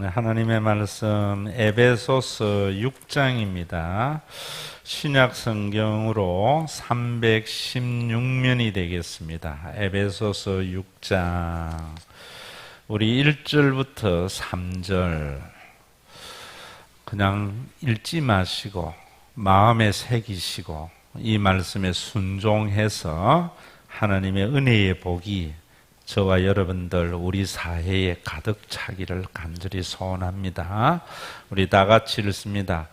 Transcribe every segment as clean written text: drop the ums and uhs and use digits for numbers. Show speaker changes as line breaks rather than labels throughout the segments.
하나님의 말씀 에베소서 6장입니다. 신약 성경으로 316면이 되겠습니다. 에베소서 6장 우리 1절부터 3절 그냥 읽지 마시고 마음에 새기시고 이 말씀에 순종해서 하나님의 은혜의 복이 저와 여러분들 우리 사회에 가득 차기를 간절히 소원합니다. 우리 다 같이 읽습니다.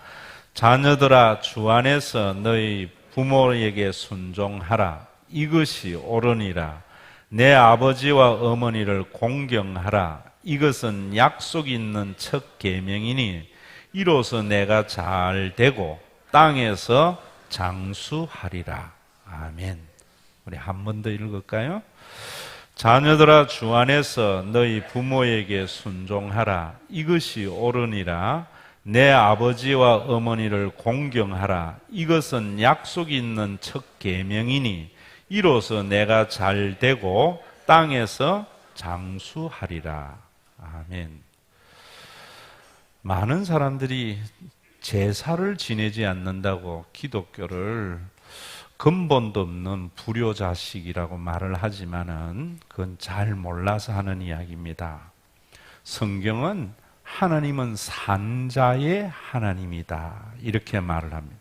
자녀들아 주 안에서 너희 부모에게 순종하라. 이것이 옳으니라. 내 아버지와 어머니를 공경하라. 이것은 약속 있는 첫 계명이니 이로써 내가 잘 되고 땅에서 장수하리라. 아멘. 우리 한 번 더 읽을까요? 자녀들아 주 안에서 너희 부모에게 순종하라. 이것이 옳으니라. 내 아버지와 어머니를 공경하라. 이것은 약속이 있는 첫 계명이니 이로써 내가 잘 되고 땅에서 장수하리라. 아멘. 많은 사람들이 제사를 지내지 않는다고 기독교를 근본도 없는 불효자식이라고 말을 하지만은 그건 잘 몰라서 하는 이야기입니다. 성경은 하나님은 산자의 하나님이다 이렇게 말을 합니다.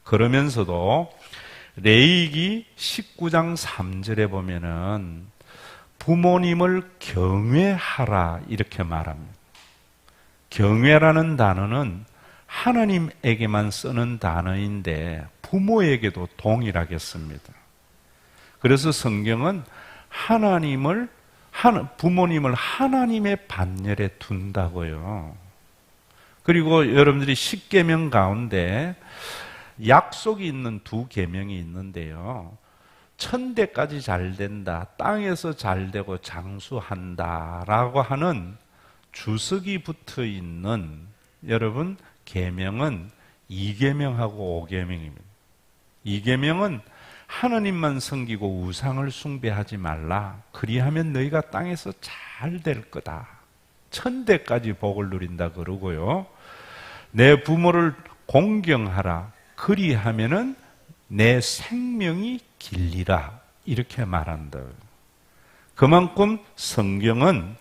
그러면서도 레위기 19장 3절에 보면은 부모님을 경외하라 이렇게 말합니다. 경외라는 단어는 하나님에게만 쓰는 단어인데 부모에게도 동일하게 씁니다. 그래서 성경은 부모님을 하나님의 반열에 둔다고요. 그리고 여러분들이 10계명 가운데 약속이 있는 2계명이 있는데요. 천대까지 잘 된다, 땅에서 잘 되고 장수한다 라고 하는 주석이 붙어 있는 여러분 계명은 2계명하고 5계명입니다. 2계명은 하나님만 섬기고 우상을 숭배하지 말라. 그리하면 너희가 땅에서 잘 될 거다. 천대까지 복을 누린다 그러고요. 내 부모를 공경하라. 그리하면은 내 생명이 길리라. 이렇게 말한다. 그만큼 성경은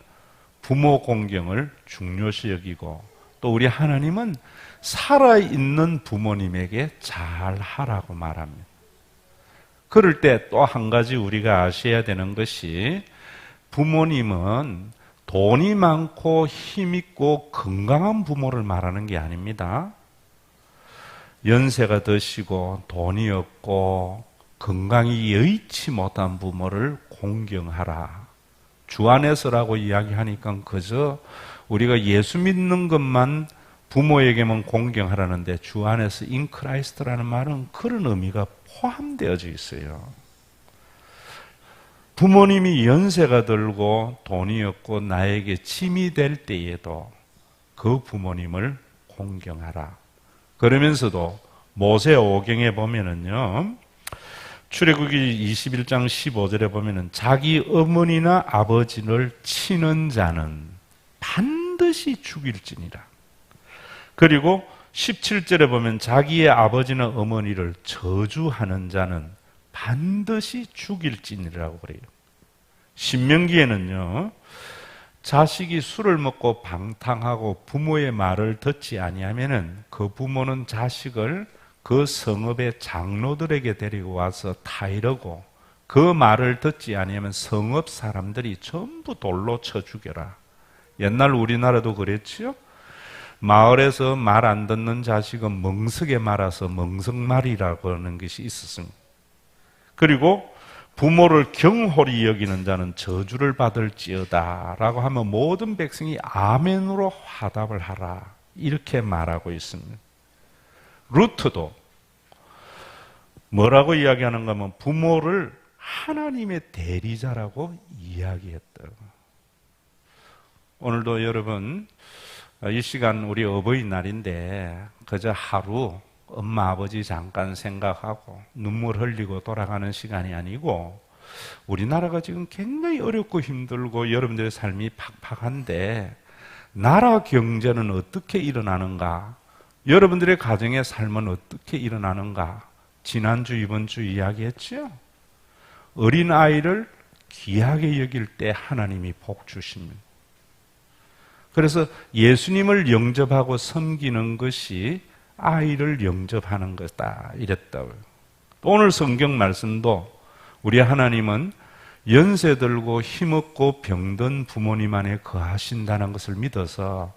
부모 공경을 중요시 여기고 또 우리 하나님은 살아있는 부모님에게 잘하라고 말합니다. 그럴 때 또 한 가지 우리가 아셔야 되는 것이 부모님은 돈이 많고 힘있고 건강한 부모를 말하는 게 아닙니다. 연세가 드시고 돈이 없고 건강이 여의치 못한 부모를 공경하라. 주 안에서라고 이야기하니까 그저 우리가 예수 믿는 것만 부모에게만 공경하라는데 주 안에서 in Christ라는 말은 그런 의미가 포함되어져 있어요. 부모님이 연세가 들고 돈이 없고 나에게 짐이 될 때에도 그 부모님을 공경하라. 그러면서도 모세오경에 보면은요, 출애굽기 21장 15절에 보면은 자기 어머니나 아버지를 치는 자는 반드시 죽일지니라. 그리고 17절에 보면 자기의 아버지나 어머니를 저주하는 자는 반드시 죽일지니라고 그래요. 신명기에는요, 자식이 술을 먹고 방탕하고 부모의 말을 듣지 아니하면은 그 부모는 자식을 그 성읍의 장로들에게 데리고 와서 타이르고 그 말을 듣지 아니하면 성읍 사람들이 전부 돌로 쳐 죽여라. 옛날 우리나라도 그랬지요? 마을에서 말 안 듣는 자식은 멍석에 말아서 멍석말이라고 하는 것이 있었습니다. 그리고 부모를 경홀히 여기는 자는 저주를 받을지어다 라고 하면 모든 백성이 아멘으로 화답을 하라 이렇게 말하고 있습니다. 루트도 뭐라고 이야기하는가 하면 부모를 하나님의 대리자라고 이야기했다. 오늘도 여러분 이 시간 우리 어버이날인데 그저 하루 엄마 아버지 잠깐 생각하고 눈물 흘리고 돌아가는 시간이 아니고 우리나라가 지금 굉장히 어렵고 힘들고 여러분들의 삶이 팍팍한데 나라 경제는 어떻게 일어나는가? 여러분들의 가정의 삶은 어떻게 일어나는가? 지난주, 이번주 이야기했죠? 어린아이를 귀하게 여길 때 하나님이 복 주십니다. 그래서 예수님을 영접하고 섬기는 것이 아이를 영접하는 것이다 이랬다고요. 오늘 성경 말씀도 우리 하나님은 연세 들고 힘없고 병든 부모님 안에 거하신다는 것을 믿어서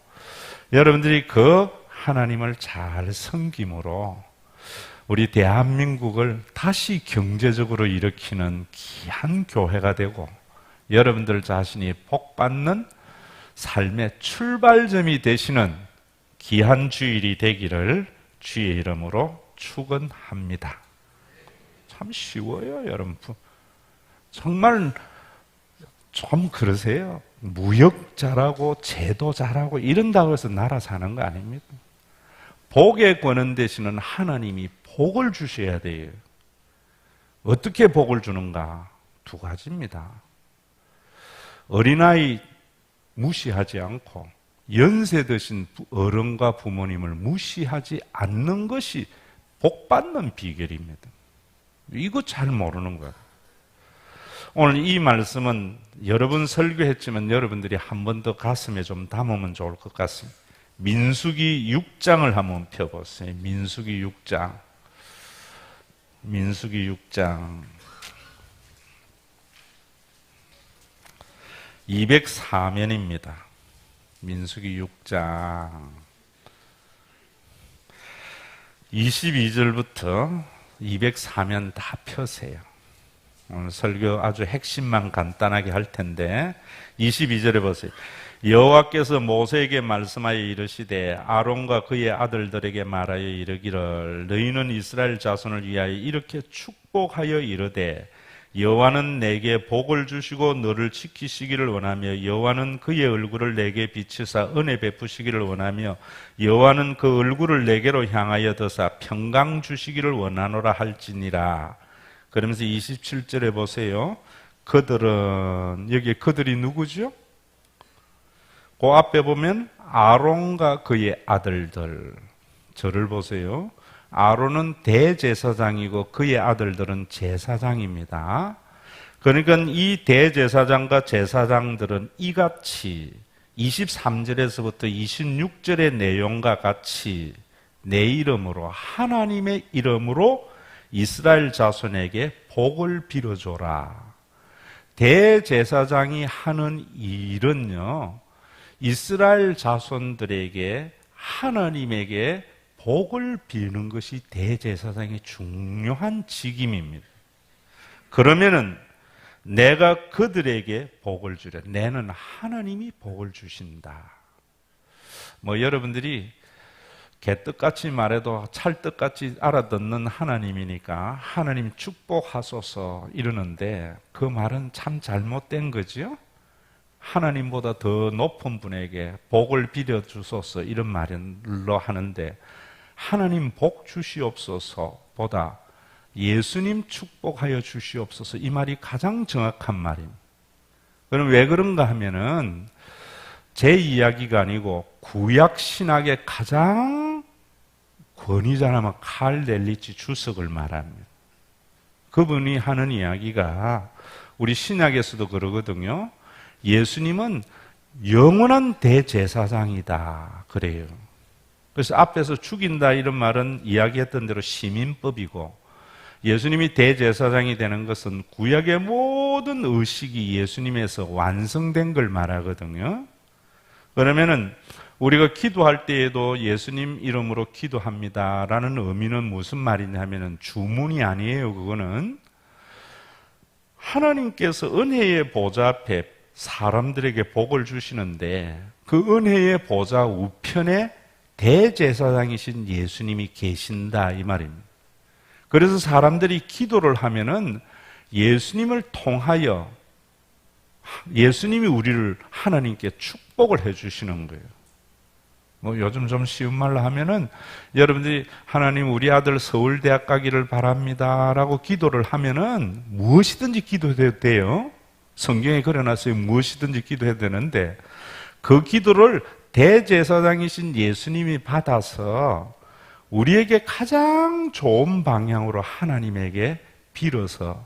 여러분들이 그 하나님을 잘 섬김으로 우리 대한민국을 다시 경제적으로 일으키는 귀한 교회가 되고 여러분들 자신이 복받는 삶의 출발점이 되시는 귀한 주일이 되기를 주의 이름으로 축원합니다. 참 쉬워요, 여러분. 정말 좀 그러세요. 무역 잘하고 제도 잘하고 이런다고 해서 나라 사는 거 아닙니다. 복의 권한 되시는 하나님이 복을 주셔야 돼요. 어떻게 복을 주는가? 두 가지입니다. 어린아이 무시하지 않고 연세 드신 어른과 부모님을 무시하지 않는 것이 복받는 비결입니다. 이거 잘 모르는 거예요. 오늘 이 말씀은 여러 번 설교했지만 여러분들이 한 번 더 가슴에 좀 담으면 좋을 것 같습니다. 민수기 6장을 한번 펴보세요. 민수기 6장. 민수기 6장 204면입니다. 민수기 6장 22절부터 204면 다 펴세요. 오늘 설교 아주 핵심만 간단하게 할 텐데 22절에 보세요. 여호와께서 모세에게 말씀하여 이르시되 아론과 그의 아들들에게 말하여 이르기를 너희는 이스라엘 자손을 위하여 이렇게 축복하여 이르되 여호와는 내게 복을 주시고 너를 지키시기를 원하며 여호와는 그의 얼굴을 내게 비추사 은혜 베푸시기를 원하며 여호와는 그 얼굴을 내게로 향하여 드사 평강 주시기를 원하노라 할지니라. 그러면서 27절에 보세요. 그들은, 여기 그들이 누구죠? 그 앞에 보면 아론과 그의 아들들. 저를 보세요. 아론은 대제사장이고 그의 아들들은 제사장입니다. 그러니까 이 대제사장과 제사장들은 이같이 23절에서부터 26절의 내용과 같이 내 이름으로 하나님의 이름으로 이스라엘 자손에게 복을 빌어줘라. 대제사장이 하는 일은요, 이스라엘 자손들에게 하나님에게 복을 비는 것이 대제사장의 중요한 직임입니다. 그러면은 내가 그들에게 복을 주려. 내는 하나님이 복을 주신다. 여러분들이 개떡같이 말해도 찰떡같이 알아듣는 하나님이니까 하나님 축복하소서 이러는데 그 말은 참 잘못된 거죠. 하나님보다 더 높은 분에게 복을 빌어 주소서 이런 말로 하는데 하나님 복 주시옵소서 보다 예수님 축복하여 주시옵소서 이 말이 가장 정확한 말입니다. 그럼 왜 그런가 하면은 제 이야기가 아니고 구약 신학의 가장 권위자라면 칼 넬리치 주석을 말합니다. 그분이 하는 이야기가 우리 신약에서도 그러거든요. 예수님은 영원한 대제사장이다 그래요. 그래서 앞에서 죽인다 이런 말은 이야기했던 대로 시민법이고 예수님이 대제사장이 되는 것은 구약의 모든 의식이 예수님에서 완성된 걸 말하거든요. 그러면은 우리가 기도할 때에도 예수님 이름으로 기도합니다라는 의미는 무슨 말이냐면은 주문이 아니에요. 그거는 하나님께서 은혜의 보좌 앞에 사람들에게 복을 주시는데 그 은혜의 보좌 우편에 대제사장이신 예수님이 계신다 이 말입니다. 그래서 사람들이 기도를 하면은 예수님을 통하여 예수님이 우리를 하나님께 축복을 해주시는 거예요. 요즘 좀 쉬운 말로 하면은 여러분들이 하나님 우리 아들 서울대학 가기를 바랍니다라고 기도를 하면은 무엇이든지 기도해도 돼요. 성경에 그려놨어요. 무엇이든지 기도해도 되는데 그 기도를 대제사장이신 예수님이 받아서 우리에게 가장 좋은 방향으로 하나님에게 빌어서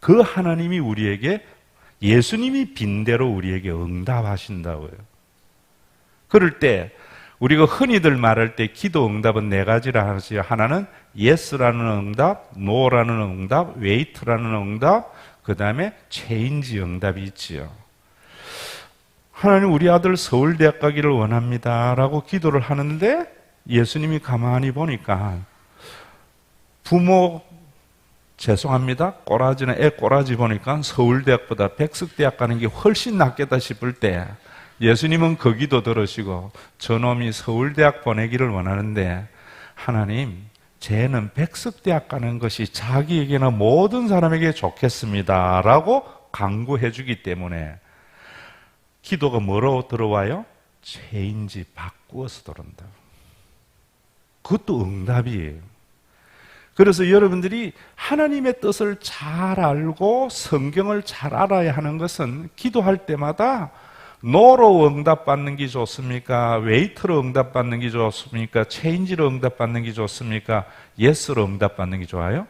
그 하나님이 우리에게 예수님이 빈대로 우리에게 응답하신다고요. 그럴 때 우리가 흔히들 말할 때 기도 응답은 네 가지라 하지, 하나는 yes라는 응답, no라는 응답, wait라는 응답, 그 다음에 change 응답이 있지요. 하나님 우리 아들 서울대학 가기를 원합니다 라고 기도를 하는데 예수님이 가만히 보니까 부모 죄송합니다 꼬라지는 애 꼬라지 보니까 서울대학보다 백석대학 가는 게 훨씬 낫겠다 싶을 때 예수님은 그 기도 들으시고 저놈이 서울대학 보내기를 원하는데 하나님 쟤는 백석대학 가는 것이 자기에게나 모든 사람에게 좋겠습니다 라고 강구해 주기 때문에 기도가 뭐로 들어와요? 체인지 바꾸어서 들어온다. 그것도 응답이에요. 그래서 여러분들이 하나님의 뜻을 잘 알고 성경을 잘 알아야 하는 것은 기도할 때마다 no로 응답받는 게 좋습니까? wait로 응답받는 게 좋습니까? change로 응답받는 게 좋습니까? yes로 응답받는 게 좋아요?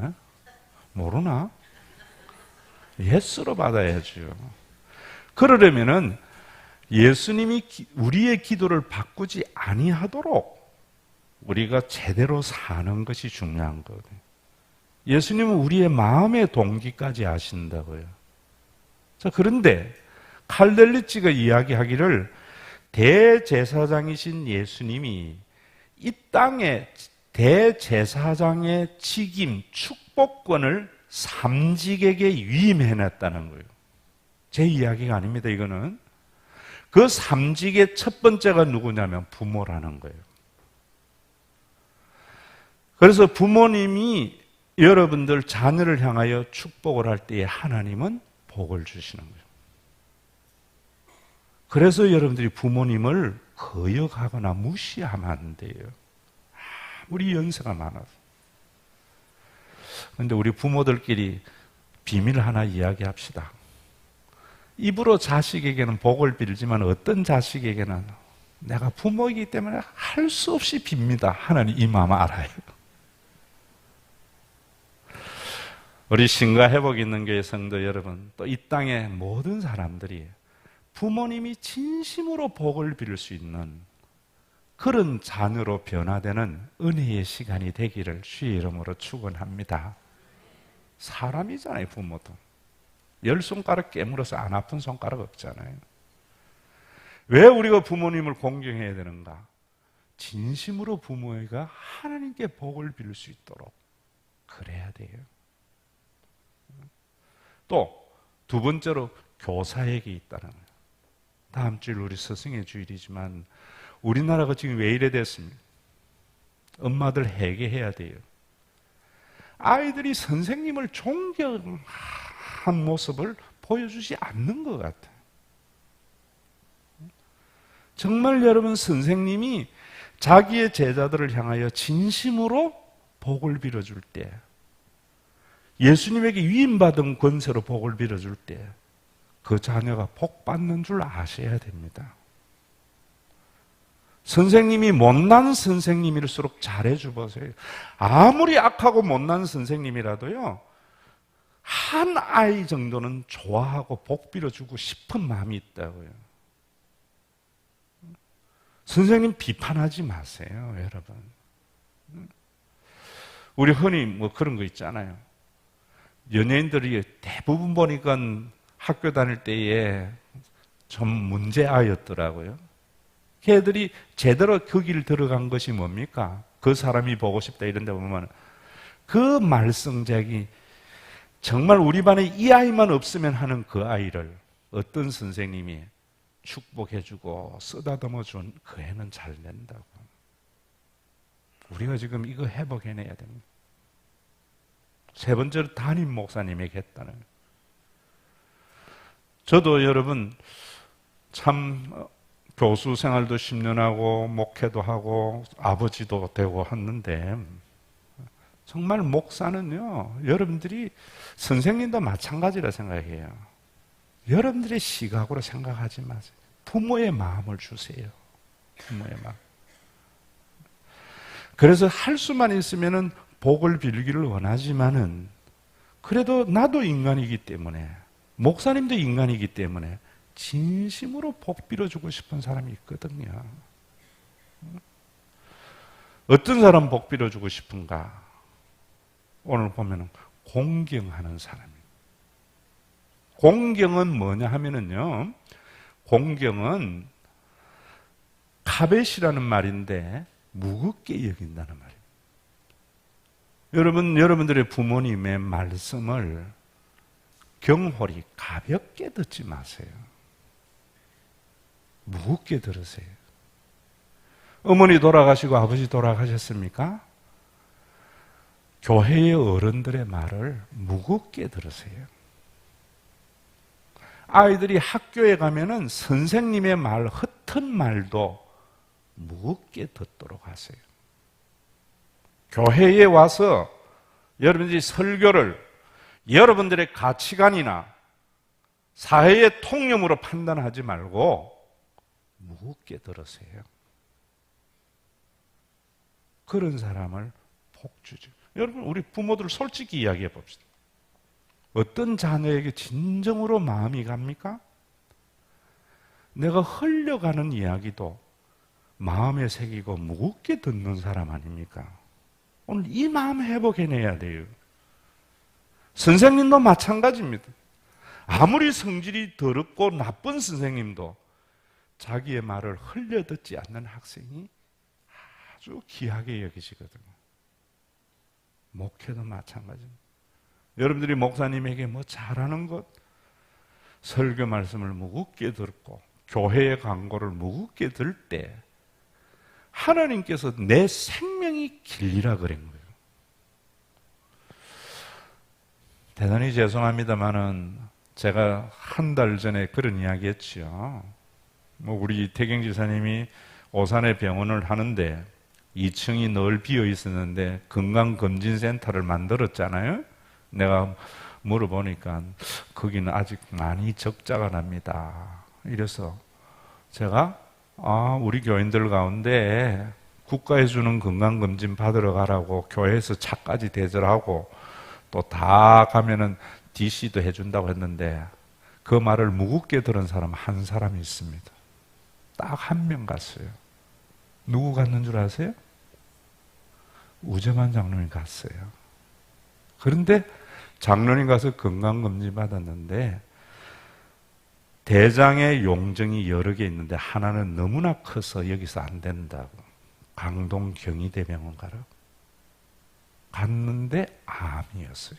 에? 모르나? yes로 받아야죠. 그러려면은 예수님이 우리의 기도를 바꾸지 아니하도록 우리가 제대로 사는 것이 중요한 거거든요. 예수님은 우리의 마음의 동기까지 아신다고요. 자, 그런데 칼델리치가 이야기하기를 대제사장이신 예수님이 이 땅에 대제사장의 직임, 축복권을 삼직에게 위임해놨다는 거예요. 제 이야기가 아닙니다. 이거는 그 삼직의 첫 번째가 누구냐면 부모라는 거예요. 그래서 부모님이 여러분들 자녀를 향하여 축복을 할 때에 하나님은 복을 주시는 거예요. 그래서 여러분들이 부모님을 거역하거나 무시하면 안 돼요. 아무리 연세가 많아서. 그런데 우리 부모들끼리 비밀 하나 이야기합시다. 입으로 자식에게는 복을 빌지만 어떤 자식에게는 내가 부모이기 때문에 할 수 없이 빕니다. 하나님 이 마음 알아요. 우리 신과 회복 있는 교회 성도 여러분, 또 이 땅의 모든 사람들이 부모님이 진심으로 복을 빌 수 있는 그런 자녀로 변화되는 은혜의 시간이 되기를 주의 이름으로 축원합니다. 사람이잖아요, 부모도. 10손가락 깨물어서 안 아픈 손가락 없잖아요. 왜 우리가 부모님을 공경해야 되는가? 진심으로 부모가 하나님께 복을 빌 수 있도록 그래야 돼요. 또 두 번째로 교사에게 있다는 거예요. 다음 주일 우리 스승의 주일이지만 우리나라가 지금 왜 이래 됐습니까? 엄마들 회개해야 돼요. 아이들이 선생님을 존경한 모습을 보여주지 않는 것 같아요. 정말 여러분 선생님이 자기의 제자들을 향하여 진심으로 복을 빌어줄 때, 예수님에게 위임받은 권세로 복을 빌어줄 때 그 자녀가 복 받는 줄 아셔야 됩니다. 선생님이 못난 선생님일수록 잘해줘 보세요. 아무리 악하고 못난 선생님이라도요, 한 아이 정도는 좋아하고 복 빌어주고 싶은 마음이 있다고요. 선생님 비판하지 마세요, 여러분. 우리 흔히 뭐 그런 거 있잖아요. 연예인들이 대부분 보니까 학교 다닐 때에 좀 문제아였더라고요. 걔들이 제대로 그 길 들어간 것이 뭡니까? 그 사람이 보고 싶다 이런 데 보면 그 말썽쟁이, 정말 우리 반에 이 아이만 없으면 하는 그 아이를 어떤 선생님이 축복해주고 쓰다듬어 준 그 애는 잘 된다고. 우리가 지금 이거 회복해내야 됩니다. 세 번째로 담임 목사님에게 했다는 거예요. 저도 여러분 참 교수 생활도 10년 하고 목회도 하고 아버지도 되고 했는데 정말 목사는요, 여러분들이 선생님도 마찬가지라 생각해요. 여러분들의 시각으로 생각하지 마세요. 부모의 마음을 주세요. 부모의 마음. 그래서 할 수만 있으면은 복을 빌기를 원하지만은 그래도 나도 인간이기 때문에 목사님도 인간이기 때문에 진심으로 복 빌어주고 싶은 사람이 있거든요. 어떤 사람 복 빌어주고 싶은가? 오늘 보면은 공경하는 사람이에요. 공경은 뭐냐 하면은요, 공경은 카벳이라는 말인데 무겁게 여긴다는 말이에요. 여러분들의 부모님의 말씀을 경홀히 가볍게 듣지 마세요. 무겁게 들으세요. 어머니 돌아가시고 아버지 돌아가셨습니까? 교회의 어른들의 말을 무겁게 들으세요. 아이들이 학교에 가면은 선생님의 말, 흩은 말도 무겁게 듣도록 하세요. 교회에 와서 여러분들이 설교를 여러분들의 가치관이나 사회의 통념으로 판단하지 말고 무겁게 들으세요. 그런 사람을 복 주죠. 여러분, 우리 부모들 솔직히 이야기해 봅시다. 어떤 자녀에게 진정으로 마음이 갑니까? 내가 흘려가는 이야기도 마음에 새기고 무겁게 듣는 사람 아닙니까? 오늘 이 마음 회복해내야 돼요. 선생님도 마찬가지입니다. 아무리 성질이 더럽고 나쁜 선생님도 자기의 말을 흘려듣지 않는 학생이 아주 귀하게 여기시거든요. 목회도 마찬가지입니다. 여러분들이 목사님에게 뭐 잘하는 것, 설교 말씀을 무겁게 듣고 교회의 광고를 무겁게 들을 때 하나님께서 내 생명이 길리라 그런 거예요. 대단히 죄송합니다만은 제가 한 달 전에 그런 이야기 했지요. 우리 태경 지사님이 오산에 병원을 하는데 2층이 늘 비어 있었는데 건강검진센터를 만들었잖아요. 내가 물어보니까 거기는 아직 많이 적자가 납니다. 이래서 제가 우리 교인들 가운데 국가에 주는 건강검진 받으러 가라고 교회에서 차까지 대절하고 또 다 가면은 DC도 해준다고 했는데 그 말을 무겁게 들은 사람 한 사람이 있습니다. 딱 한 명 갔어요. 누구 갔는 줄 아세요? 우재만 장로님 갔어요. 그런데 장로님 가서 건강검진 받았는데 대장의 용종이 여러 개 있는데 하나는 너무나 커서 여기서 안 된다고 강동 경희대병원 가라고 갔는데 암이었어요.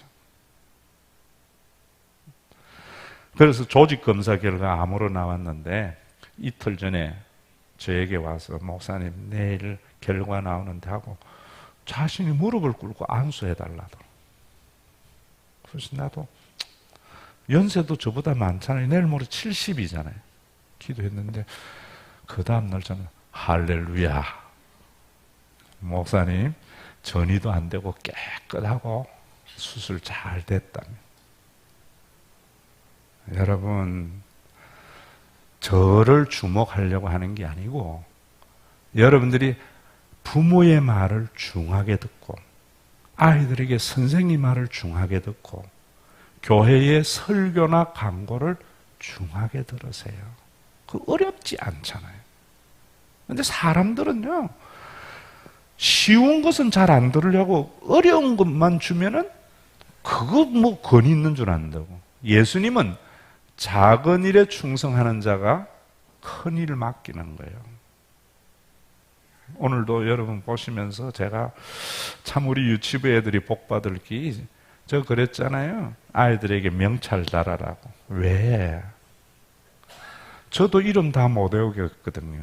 그래서 조직검사 결과 암으로 나왔는데 이틀 전에 저에게 와서 목사님 내일 결과 나오는데 하고 자신이 무릎을 꿇고 안수해달라고. 그래서 나도 연세도 저보다 많잖아요. 내일 모레 70이잖아요. 기도했는데 그 다음날 저는 할렐루야. 목사님 전이도 안 되고 깨끗하고 수술 잘 됐다며. 여러분 저를 주목하려고 하는 게 아니고 여러분들이 부모의 말을 중하게 듣고 아이들에게 선생님 말을 중하게 듣고 교회의 설교나 강고를 중하게 들으세요. 그 어렵지 않잖아요. 그런데 사람들은요 쉬운 것은 잘 안 들으려고 어려운 것만 주면은 그거 뭐 권위 있는 줄 안다고. 예수님은 작은 일에 충성하는 자가 큰 일을 맡기는 거예요. 오늘도 여러분 보시면서 제가 참 우리 유치부 애들이 복 받을 기 저 그랬잖아요. 아이들에게 명찰 달아라고. 왜? 저도 이름 다 못 외우겠거든요.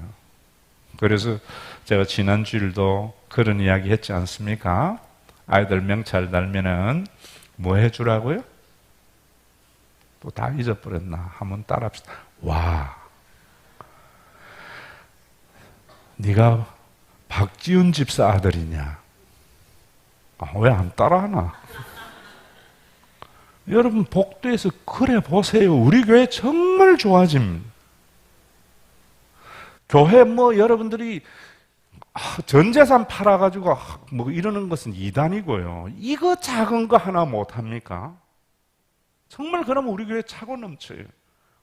그래서 제가 지난 주일도 그런 이야기 했지 않습니까? 아이들 명찰 달면은 뭐 해주라고요? 또 다 잊어버렸나? 한번 따라합시다. 와, 네가 박지훈 집사 아들이냐? 왜 안 따라하나? 여러분 복도에서 그래 보세요. 우리 교회 정말 좋아집니다. 교회 뭐 여러분들이 전 재산 팔아가지고 뭐 이러는 것은 이단이고요. 이거 작은 거 하나 못합니까? 정말 그러면 우리 교회 차고 넘쳐요.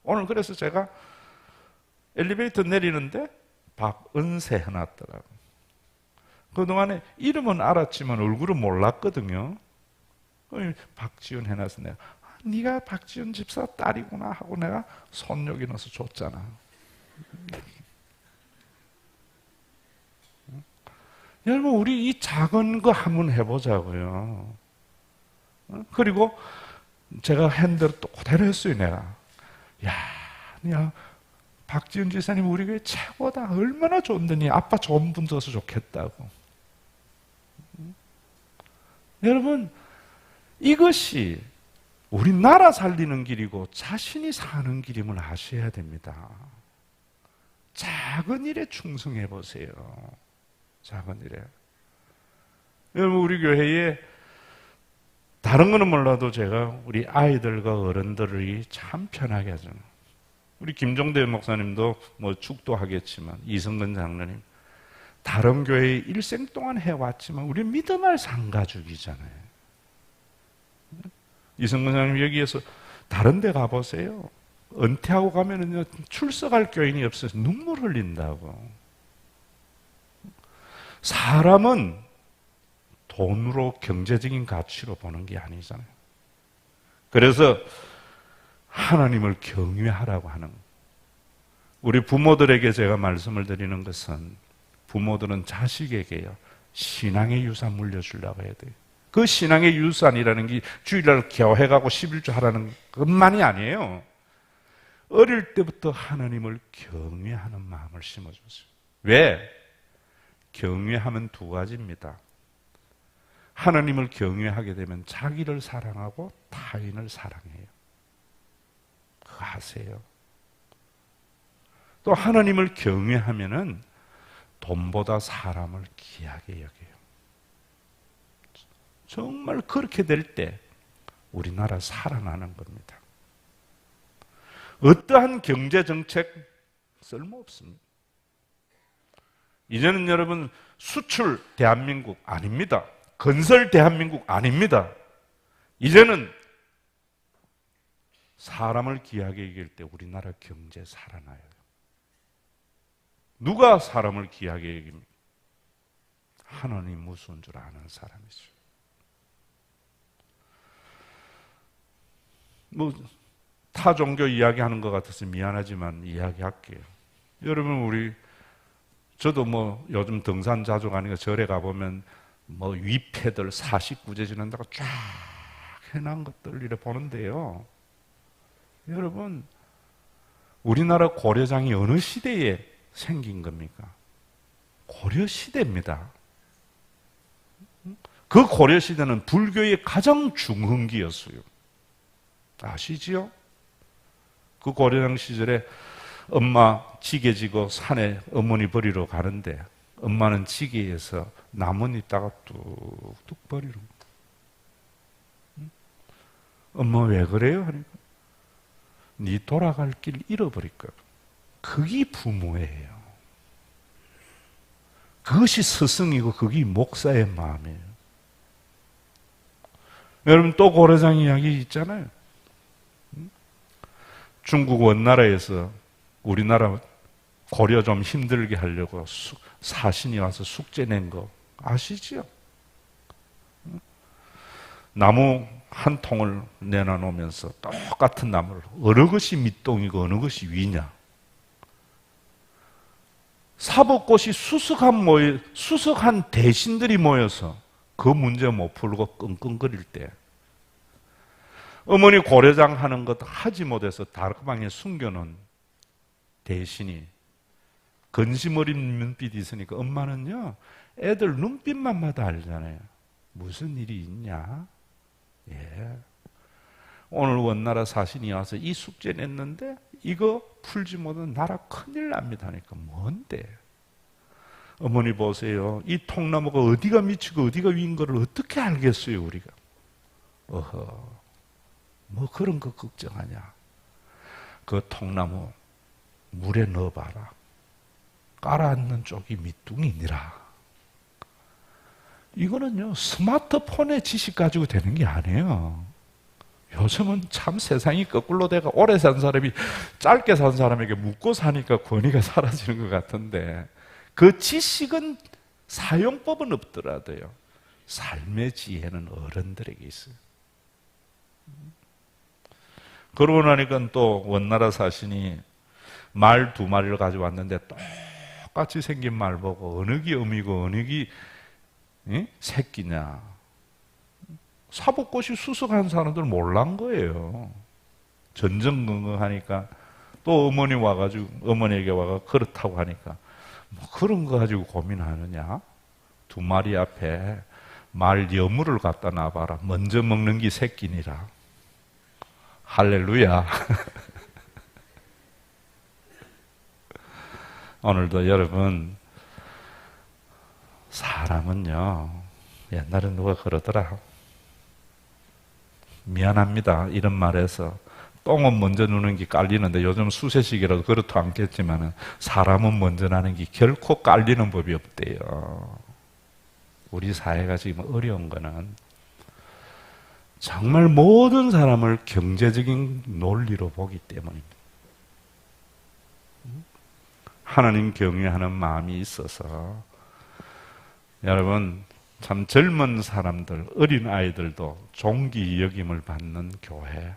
오늘 그래서 제가 엘리베이터 내리는데 박은세 해놨더라고요. 그동안에 이름은 알았지만 얼굴은 몰랐거든요. 박지훈 해놔서 내가 네가 박지훈 집사 딸이구나 하고 내가 손욕이 넣어서 줬잖아. 여러분 우리 이 작은 거 한번 해보자고요. 그리고 제가 핸들을 또 그대로 했어요. 내가 야 박지훈 지사님 우리 교회 최고다. 얼마나 좋은데 니 아빠 좋은 분 줘서 좋겠다고. 여러분 이것이 우리나라 살리는 길이고 자신이 사는 길임을 아셔야 됩니다. 작은 일에 충성해 보세요. 작은 일에. 여러분 우리 교회에 다른 거는 몰라도 제가 우리 아이들과 어른들이 참 편하게 하죠. 우리 김종대 목사님도 뭐 축도하겠지만 이성근 장로님 다른 교회에 일생 동안 해왔지만 우리 믿음을 상가족이잖아요. 이성근 장로님 여기에서 다른 데 가보세요. 은퇴하고 가면은요 출석할 교인이 없어서 눈물 흘린다고. 사람은 돈으로 경제적인 가치로 보는 게 아니잖아요. 그래서 하나님을 경외하라고 하는 우리 부모들에게 제가 말씀을 드리는 것은 부모들은 자식에게요 신앙의 유산 물려주려고 해야 돼요. 그 신앙의 유산이라는 게 주일날 교회 가고 11조 하라는 것만이 아니에요. 어릴 때부터 하나님을 경외하는 마음을 심어주세요. 왜? 경외하면 두 가지입니다. 하나님을 경외하게 되면 자기를 사랑하고 타인을 사랑해요. 그거 아세요? 또 하나님을 경외하면은 돈보다 사람을 귀하게 여겨요. 정말 그렇게 될 때 우리나라 살아나는 겁니다. 어떠한 경제정책 쓸모없습니다. 이제는 여러분 수출 대한민국 아닙니다. 건설 대한민국 아닙니다. 이제는 사람을 귀하게 여길 때 우리나라 경제 살아나요. 누가 사람을 귀하게 여깁니까? 하나님 무서운 줄 아는 사람이죠. 뭐 타 종교 이야기하는 것 같아서 미안하지만 이야기할게요. 여러분 저도 뭐 요즘 등산 자주 가니까 절에 가보면 뭐 위패들 49제 지낸다고 쫙 해놓은 것들 이래 보는데요. 여러분 우리나라 고려장이 어느 시대에 생긴 겁니까? 고려시대입니다. 그 고려시대는 불교의 가장 중흥기였어요. 아시지요? 그 고려장 시절에 엄마 지게 지고 산에 어머니 버리러 가는데 엄마는 지게에서 나뭇잎 다가 뚝뚝 버리는 거예요. 엄마 왜 그래요? 하니까 네 돌아갈 길 잃어버릴 거야. 그게 부모예요. 그것이 스승이고 그게 목사의 마음이에요. 여러분 또 고려장 이야기 있잖아요. 중국 원나라에서 우리나라 고려 좀 힘들게 하려고 사신이 와서 숙제 낸 거 아시죠? 나무 한 통을 내놔놓으면서 똑같은 나무를 어느 것이 밑동이고 어느 것이 위냐. 사법고시 수석한 대신들이 모여서 그 문제 못 풀고 끙끙거릴 때 어머니 고려장 하는 것 하지 못해서 다락방에 숨겨놓은 대신이 근심 어린 눈빛이 있으니까 엄마는요 애들 눈빛만 봐도 알잖아요. 무슨 일이 있냐? 예. 오늘 원나라 사신이 와서 이 숙제 냈는데 이거 풀지 못하면 나라 큰일 납니다 하니까 뭔데? 어머니 보세요. 이 통나무가 어디가 밑이고 어디가 위인 거를 어떻게 알겠어요 우리가? 어허. 뭐 그런 거 걱정하냐? 그 통나무 물에 넣어봐라. 깔아앉는 쪽이 밑둥이니라. 이거는요, 스마트폰의 지식 가지고 되는 게 아니에요. 요즘은 참 세상이 거꾸로 돼가 오래 산 사람이 짧게 산 사람에게 묻고 사니까 권위가 사라지는 것 같은데, 그 지식은 사용법은 없더라도요, 삶의 지혜는 어른들에게 있어요. 그러고 나니까 또 원나라 사신이 말 2마리를 가지고 왔는데 똑같이 생긴 말 보고 어느 게 어미고 어느 게 새끼냐. 사법고시 수석한 사람들 몰란 거예요. 전전긍긍하니까 또 어머니에게 와가 그렇다고 하니까 뭐 그런 거 가지고 고민하느냐. 2마리 앞에 말 여물을 갖다 놔봐라. 먼저 먹는 게 새끼니라. 할렐루야. 오늘도 여러분, 사람은요, 옛날에 누가 그러더라. 미안합니다. 이런 말에서 똥은 먼저 누는 게 깔리는데, 요즘 수세식이라도 그렇도 않겠지만 사람은 먼저 나는 게 결코 깔리는 법이 없대요. 우리 사회가 지금 어려운 거는 정말 모든 사람을 경제적인 논리로 보기 때문입니다. 하나님 경외하는 마음이 있어서 여러분, 참 젊은 사람들, 어린 아이들도 존귀 여김을 받는 교회,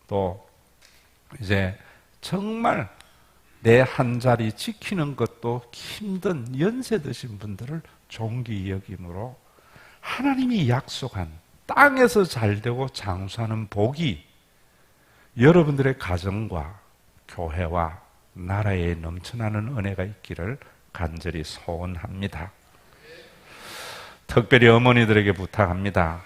또 이제 정말 내 한 자리 지키는 것도 힘든 연세 드신 분들을 존귀 여김으로 하나님이 약속한 땅에서 잘되고 장수하는 복이 여러분들의 가정과 교회와 나라에 넘쳐나는 은혜가 있기를 간절히 소원합니다. 특별히 어머니들에게 부탁합니다.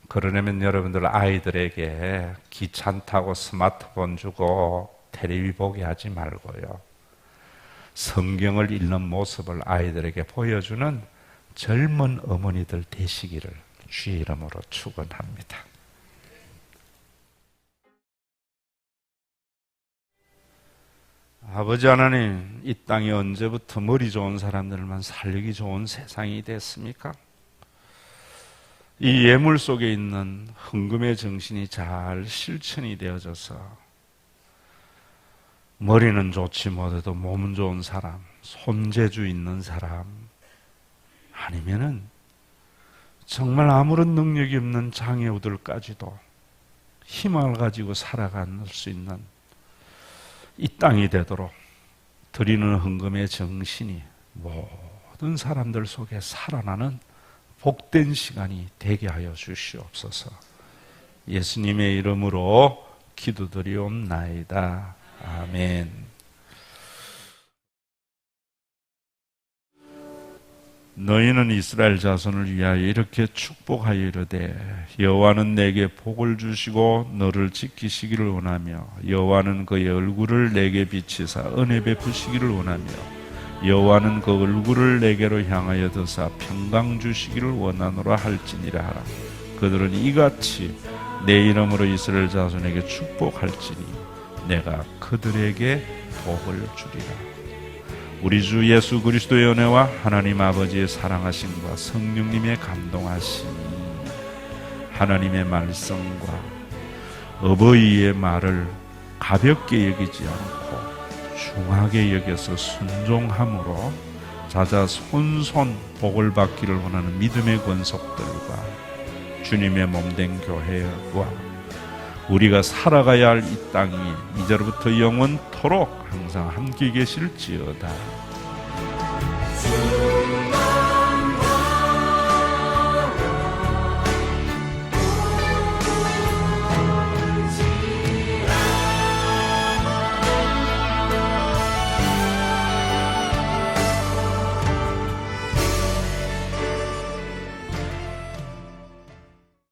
그러려면 여러분들 아이들에게 귀찮다고 스마트폰 주고 텔레비 보게 하지 말고요, 성경을 읽는 모습을 아이들에게 보여주는 젊은 어머니들 되시기를 주의 이름으로 축원합니다. 아버지 하나님, 이 땅이 언제부터 머리 좋은 사람들만 살기 좋은 세상이 됐습니까? 이 예물 속에 있는 헌금의 정신이 잘 실천이 되어져서 머리는 좋지 못해도 몸은 좋은 사람, 손재주 있는 사람, 아니면은 정말 아무런 능력이 없는 장애우들까지도 희망을 가지고 살아갈 수 있는 이 땅이 되도록 드리는 헌금의 정신이 모든 사람들 속에 살아나는 복된 시간이 되게 하여 주시옵소서. 예수님의 이름으로 기도드리옵나이다. 아멘. 너희는 이스라엘 자손을 위하여 이렇게 축복하여 이르되, 여호와는 내게 복을 주시고 너를 지키시기를 원하며, 여호와는 그의 얼굴을 내게 비치사 은혜 베푸시기를 원하며, 여호와는 그 얼굴을 내게로 향하여 드사 평강 주시기를 원하노라 할지니라 하라. 그들은 이같이 내 이름으로 이스라엘 자손에게 축복할지니 내가 그들에게 복을 주리라. 우리 주 예수 그리스도의 은혜와 하나님 아버지의 사랑하심과 성령님의 감동하심이, 하나님의 말씀과 어버이의 말을 가볍게 여기지 않고 중하게 여겨서 순종함으로 자자손손 복을 받기를 원하는 믿음의 권속들과 주님의 몸된 교회와 우리가 살아가야 할 이 땅이 이제로부터 영원토록 항상 함께 계실지어다.